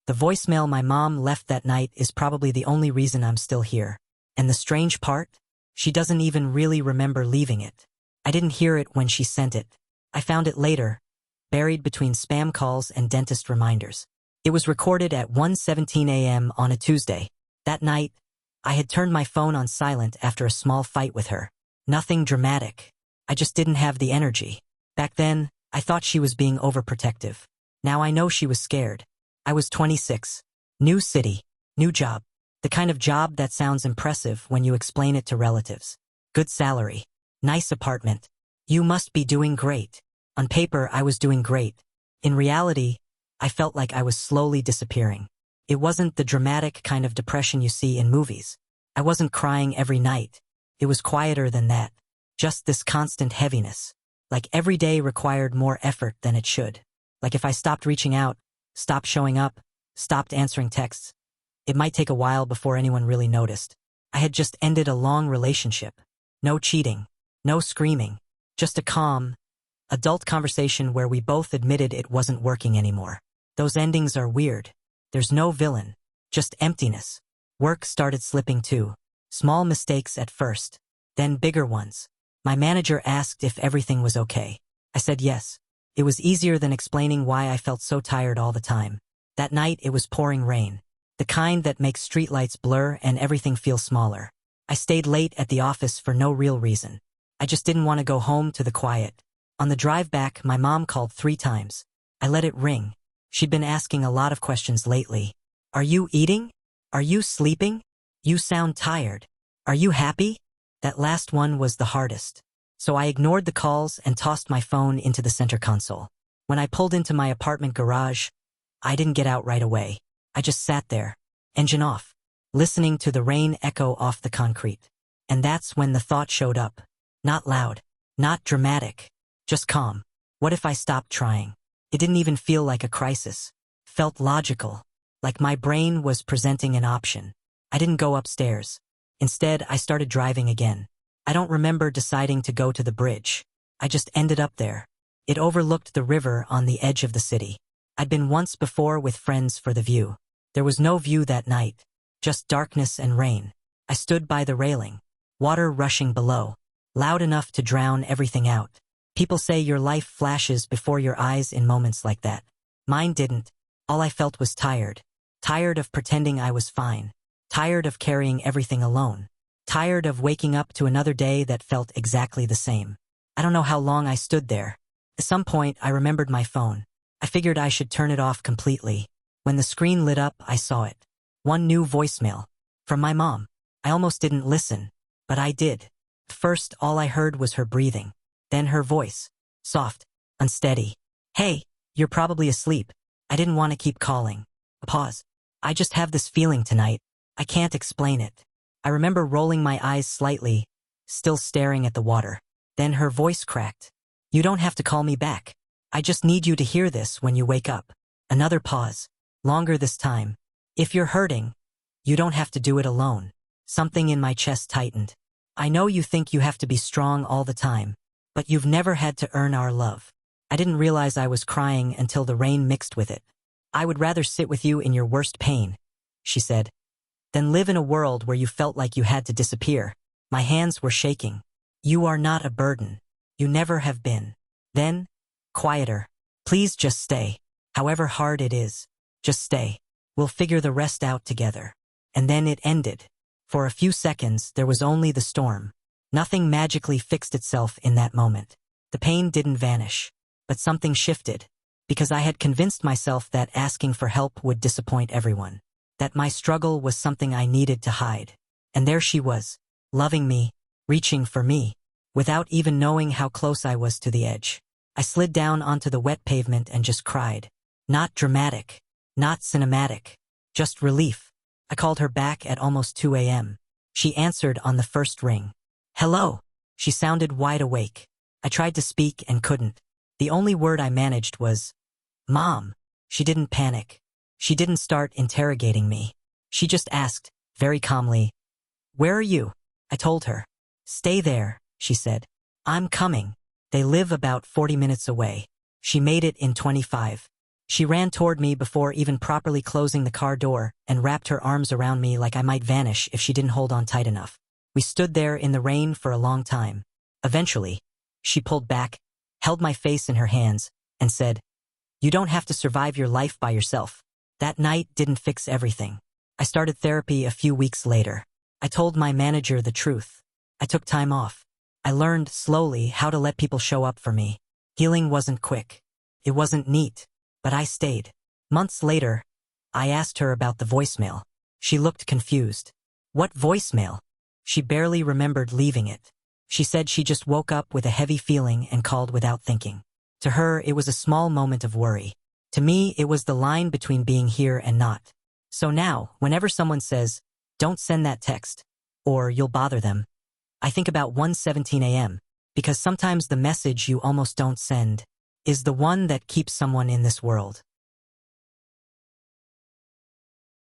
The voicemail my mom left that night is probably the only reason I'm still here. And the strange part? She doesn't even really remember leaving it. I didn't hear it when she sent it. I found it later, buried between spam calls and dentist reminders. It was recorded at 1:17 a.m. on a Tuesday. That night, I had turned my phone on silent after a small fight with her. Nothing dramatic. I just didn't have the energy. Back then, I thought she was being overprotective. Now I know she was scared. I was 26. New city. New job. The kind of job that sounds impressive when you explain it to relatives. Good salary. Nice apartment. You must be doing great. On paper, I was doing great. In reality, I felt like I was slowly disappearing. It wasn't the dramatic kind of depression you see in movies. I wasn't crying every night. It was quieter than that. Just this constant heaviness. Like every day required more effort than it should. Like if I stopped reaching out, stopped showing up, stopped answering texts, it might take a while before anyone really noticed. I had just ended a long relationship. No cheating. No screaming. Just a calm, adult conversation where we both admitted it wasn't working anymore. Those endings are weird. There's no villain. Just emptiness. Work started slipping too. Small mistakes at first. Then bigger ones. My manager asked if everything was okay. I said yes. It was easier than explaining why I felt so tired all the time. That night it was pouring rain. The kind that makes streetlights blur and everything feel smaller. I stayed late at the office for no real reason. I just didn't want to go home to the quiet. On the drive back, my mom called 3 times. I let it ring. She'd been asking a lot of questions lately. Are you eating? Are you sleeping? You sound tired. Are you happy? That last one was the hardest. So I ignored the calls and tossed my phone into the center console. When I pulled into my apartment garage, I didn't get out right away. I just sat there, engine off, listening to the rain echo off the concrete. And that's when the thought showed up. Not loud, not dramatic, just calm. What if I stopped trying? It didn't even feel like a crisis. Felt logical, like my brain was presenting an option. I didn't go upstairs. Instead, I started driving again. I don't remember deciding to go to the bridge. I just ended up there. It overlooked the river on the edge of the city. I'd been once before with friends for the view. There was no view that night, just darkness and rain. I stood by the railing, water rushing below, loud enough to drown everything out. People say your life flashes before your eyes in moments like that. Mine didn't. All I felt was tired. Tired of pretending I was fine. Tired of carrying everything alone. Tired of waking up to another day that felt exactly the same. I don't know how long I stood there. At some point, I remembered my phone. I figured I should turn it off completely. When the screen lit up, I saw it. One new voicemail. From my mom. I almost didn't listen, but I did. First, all I heard was her breathing. Then her voice. Soft. Unsteady. Hey, you're probably asleep. I didn't want to keep calling. A pause. I just have this feeling tonight. I can't explain it. I remember rolling my eyes slightly, still staring at the water. Then her voice cracked. You don't have to call me back. I just need you to hear this when you wake up. Another pause. Longer this time. If you're hurting, you don't have to do it alone. Something in my chest tightened. I know you think you have to be strong all the time, but you've never had to earn our love. I didn't realize I was crying until the rain mixed with it. I would rather sit with you in your worst pain, she said, than live in a world where you felt like you had to disappear. My hands were shaking. You are not a burden. You never have been. Then, quieter. Please just stay. However hard it is. Just stay. We'll figure the rest out together. And then it ended. For a few seconds, there was only the storm. Nothing magically fixed itself in that moment. The pain didn't vanish. But something shifted. Because I had convinced myself that asking for help would disappoint everyone. That my struggle was something I needed to hide. And there she was, loving me, reaching for me, without even knowing how close I was to the edge. I slid down onto the wet pavement and just cried. Not dramatic. Not cinematic. Just relief. I called her back at almost 2 a.m. She answered on the first ring. Hello. She sounded wide awake. I tried to speak and couldn't. The only word I managed was, Mom. She didn't panic. She didn't start interrogating me. She just asked, very calmly, Where are you? I told her. Stay there, she said. I'm coming. They live about 40 minutes away. She made it in 25. She ran toward me before even properly closing the car door and wrapped her arms around me like I might vanish if she didn't hold on tight enough. We stood there in the rain for a long time. Eventually, she pulled back, held my face in her hands, and said, "You don't have to survive your life by yourself." That night didn't fix everything. I started therapy a few weeks later. I told my manager the truth. I took time off. I learned slowly how to let people show up for me. Healing wasn't quick. It wasn't neat, but I stayed. Months later, I asked her about the voicemail. She looked confused. What voicemail? She barely remembered leaving it. She said she just woke up with a heavy feeling and called without thinking. To her, it was a small moment of worry. To me, it was the line between being here and not. So now, whenever someone says, "Don't send that text," or "You'll bother them," I think about 1:17 a.m., because sometimes the message you almost don't send is the one that keeps someone in this world.